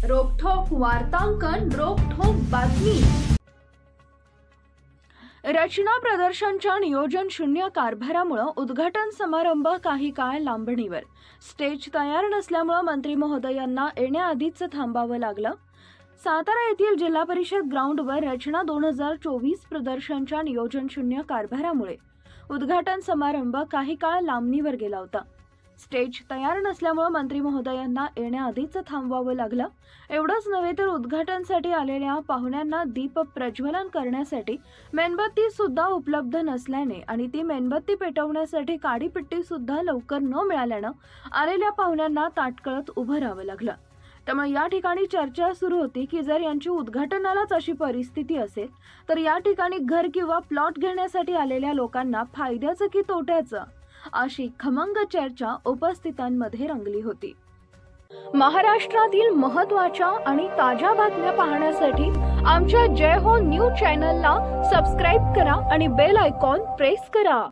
रोखठोक वार्तांकन, रोखठोक बातमी। रचना प्रदर्शनच्या नियोजन शून्य कारभारामुळे उद्घाटन समारंभ काही काळ लांबणीवर। स्टेज तयार नसल्यामुळे मंत्री महोदयांना येण्याआधीच थांबावं लागलं। सातारा येथील जिल्हा परिषद ग्राउंडवर रचना 2024 प्रदर्शनच्या नियोजन शून्य कारभारामुळे उद्घाटन समारंभ काही काळ लांबणीवर गेला होता। स्टेज तयार नसल्यामुळे मंत्री महोदयांना येण्याआधीच थांबवावं लागलं। एवढंच नव्हे तर उद्घाटनासाठी आलेल्या पाहुण्यांना दीप प्रज्वलन करण्यासाठी मेणबत्ती सुद्धा उपलब्ध नसल्याने आणि ती मेणबत्ती पेटवण्यासाठी काडीपेटी सुद्धा लवकर न मिळाल्याने आलेल्या पाहुण्यांना ताटकळत उभं राहावं लागलं। त्यामुळे या ठिकाणी चर्चा सुरू होती की जर यांची उद्घाटनालाच अशी परिस्थिती असेल तर या ठिकाणी घर किंवा प्लॉट घेण्यासाठी आलेल्या लोकांना फायद्याचं की तोट्याचं, अशी खमंग चर्चा उपस्थितांमध्ये रंगली होती। महाराष्ट्रातील महत्त्वाच्या आणि ताज्या बातम्या पाहण्यासाठी आमच्या जय हो न्यूज चॅनलला सबस्क्राइब करा आणि बेल आयकॉन प्रेस करा।